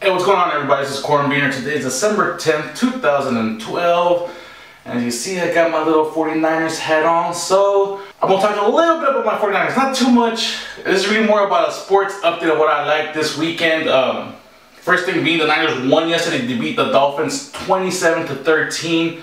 Hey, what's going on, everybody? This is Cornbeaner. Today is December 10th, 2012. And as you see, I got my little 49ers hat on. So I'm going to talk a little bit about my 49ers. Not too much. This is really more about a sports update of what I like this weekend. First thing being, the Niners won yesterday to beat the Dolphins 27-13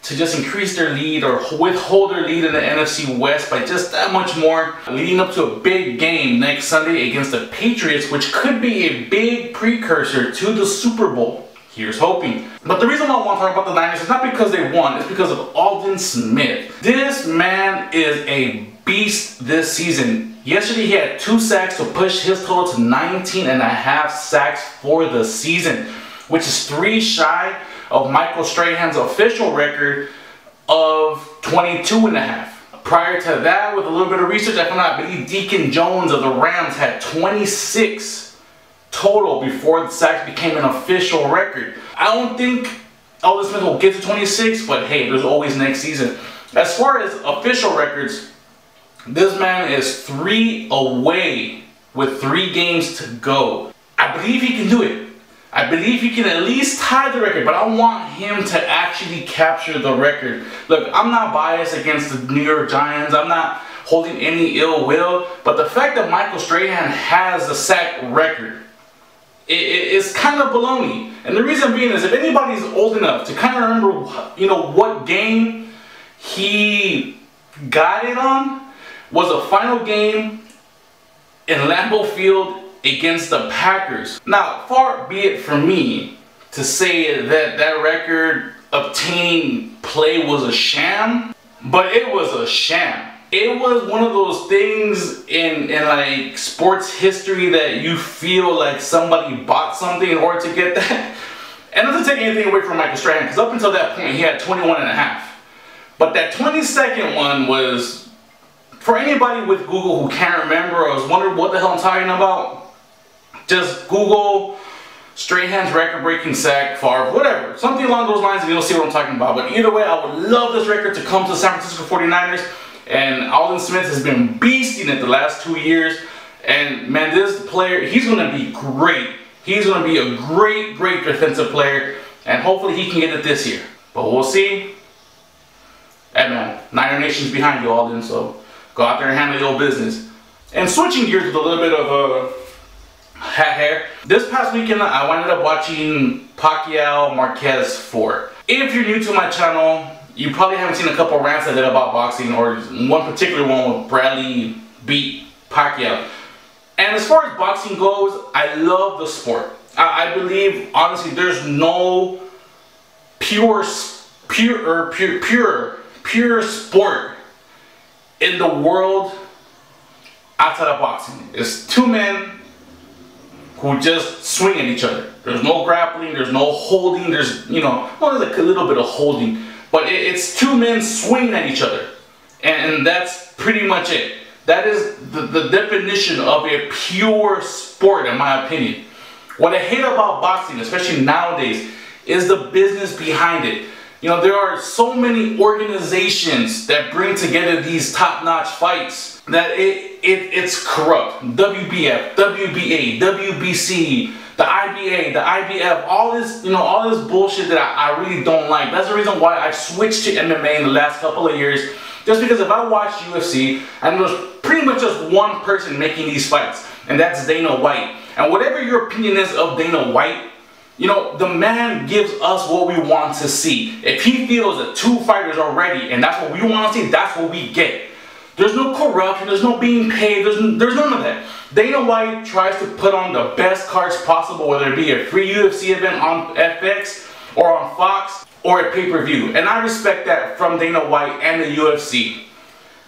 to just increase their lead or withhold their lead in the NFC West by just that much more, leading up to a big game next Sunday against the Patriots, which could be a big precursor to the Super Bowl. Here's hoping. But the reason why I want to talk about the Niners is not because they won, it's because of Aldon Smith. This man is a beast this season. Yesterday he had 2 sacks to push his total to 19.5 sacks for the season, which is 3 shy of Michael Strahan's official record of 22.5. Prior to that, with a little bit of research, I found out I believe Deacon Jones of the Rams had 26 total before the sacks became an official record. I don't think Aldon Smith will get to 26, but hey, there's always next season. As far as official records, this man is 3 away with 3 games to go. I believe he can do it. I believe he can at least tie the record, but I want him to actually capture the record. Look, I'm not biased against the New York Giants. I'm not holding any ill will, but the fact that Michael Strahan has the sack record, it's kind of baloney. And the reason being is, if anybody's old enough to kind of remember, you know, what game he got it on, was a final game in Lambeau Field against the Packers. Now, far be it from me to say that that record obtaining play was a sham, but it was a sham. It was one of those things in like sports history that you feel like somebody bought something in order to get that. And not to take anything away from Michael Strahan, because up until that point he had 21.5. But that 22nd one was, for anybody with Google who can't remember or was wondering what the hell I'm talking about, just Google Strahan's record-breaking sack, Favre, whatever. Something along those lines and you'll see what I'm talking about. But either way, I would love this record to come to the San Francisco 49ers. And Aldon Smith has been beasting it the last 2 years. And man, this player, he's going to be great. He's going to be a great, great defensive player. And hopefully he can get it this year. But we'll see. Hey man, Niner Nation's behind you, Aldon. So go out there and handle your business. And switching gears with a little bit of hat hair. This past weekend, I wound up watching Pacquiao Marquez 4. If you're new to my channel, you probably haven't seen a couple rants I did about boxing, or one particular one with Bradley beat Pacquiao. And as far as boxing goes, I love the sport. I believe, honestly, there's no pure sport in the world outside of boxing. It's 2 men who just swing at each other. There's no grappling, there's no holding, there's, you know, well, there's a little bit of holding, but it's 2 men swinging at each other. And that's pretty much it. That is the definition of a pure sport, in my opinion. What I hate about boxing, especially nowadays, is the business behind it. You know, there are so many organizations that bring together these top-notch fights that it's corrupt. WBF, WBA, WBC, the IBA, the IBF, all this, you know, all this bullshit that I really don't like. That's the reason why I've switched to MMA in the last couple of years. Just because if I watch UFC, and there's pretty much just one person making these fights, and that's Dana White. And whatever your opinion is of Dana White, you know, the man gives us what we want to see. If he feels that 2 fighters are ready and that's what we want to see, that's what we get. There's no corruption, there's no being paid, there's none of that. Dana White tries to put on the best cards possible, whether it be a free UFC event on FX or on Fox or a pay-per-view. And I respect that from Dana White and the UFC.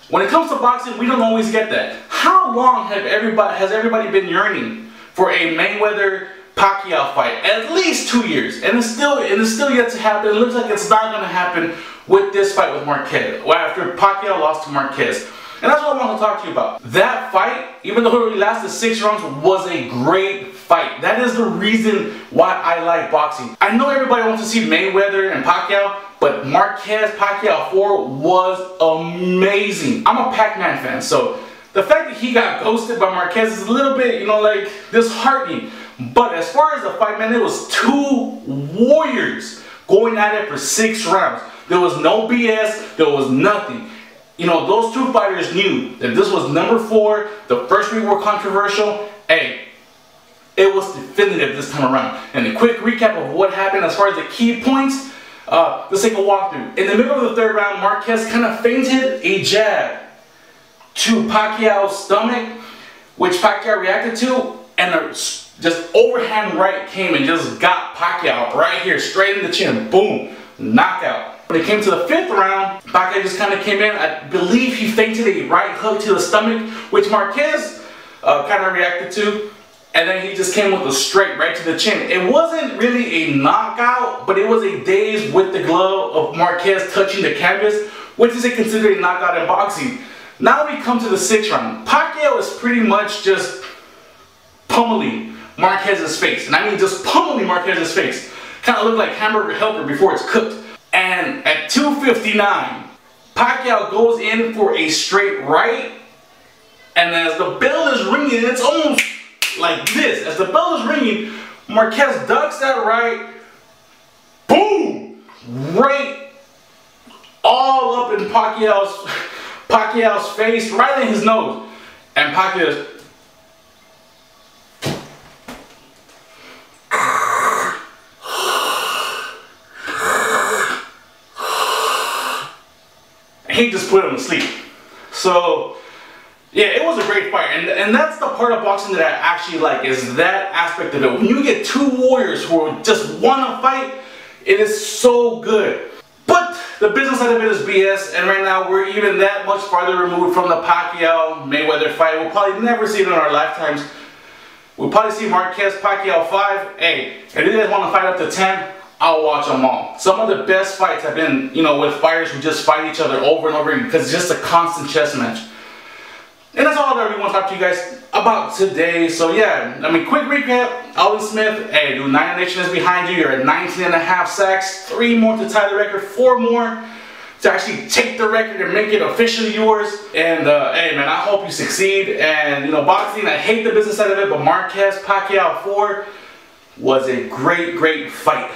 When it comes to boxing, we don't always get that. How long has everybody been yearning for a Mayweather Pacquiao fight? At least 2 years, and it's still yet to happen. It looks like it's not going to happen with this fight with Marquez, after Pacquiao lost to Marquez. And that's what I want to talk to you about. That fight, even though it only lasted 6 rounds, was a great fight. That is the reason why I like boxing. I know everybody wants to see Mayweather and Pacquiao, but Marquez Pacquiao 4 was amazing. I'm a Pac-Man fan, so the fact that he got ghosted by Marquez is a little bit, you know, like disheartening. But as far as the fight, man, it was two warriors going at it for 6 rounds. There was no BS, there was nothing. You know, those two fighters knew that this was number 4, the first week were controversial. Hey, it was definitive this time around. And a quick recap of what happened as far as the key points. Let's take a walkthrough. In the middle of the 3rd round, Marquez kind of feinted a jab to Pacquiao's stomach, which Pacquiao reacted to, and just overhand right came and just got Pacquiao right here, straight in the chin. Boom, knockout. When it came to the 5th round, Pacquiao just kind of came in. I believe he feinted a right hook to the stomach, which Marquez kind of reacted to. And then he just came with a straight right to the chin. It wasn't really a knockout, but it was a daze with the glove of Marquez touching the canvas, which is considered a knockout in boxing. Now we come to the 6th round. Pacquiao is pretty much just pummeling Marquez's face. And I mean just pummeling Marquez's face. Kind of looked like hamburger helper before it's cooked. And at 2:59, Pacquiao goes in for a straight right. And as the bell is ringing, it's almost like this. As the bell is ringing, Marquez ducks that right. Boom! Right all up in Pacquiao's face, right in his nose. And Pacquiao he just put him to sleep. So yeah, it was a great fight, and that's the part of boxing that I actually like, is that aspect of it. When you get two warriors who just want to fight, it is so good. But the business side of it is BS, and right now we're even that much farther removed from the Pacquiao-Mayweather fight. We'll probably never see it in our lifetimes. We'll probably see Marquez-Pacquiao 5. Hey, if you guys want to fight up to 10, I'll watch them all. Some of the best fights have been, you know, with fighters who just fight each other over and over again, because it's just a constant chess match. And that's all I really want to talk to you guys about today. So yeah, I mean, quick recap. Aldon Smith, hey dude, 9 Nation is behind you. You're at 19.5 sacks, 3 more to tie the record, 4 more to actually take the record and make it officially yours. And hey man, I hope you succeed. And you know, boxing, I hate the business side of it, but Marquez-Pacquiao 4 was a great fight.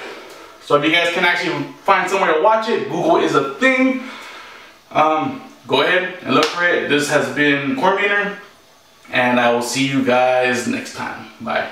So if you guys can actually find somewhere to watch it, Google is a thing. Go ahead and look for it. This has been Corn Beaner, and I will see you guys next time. Bye.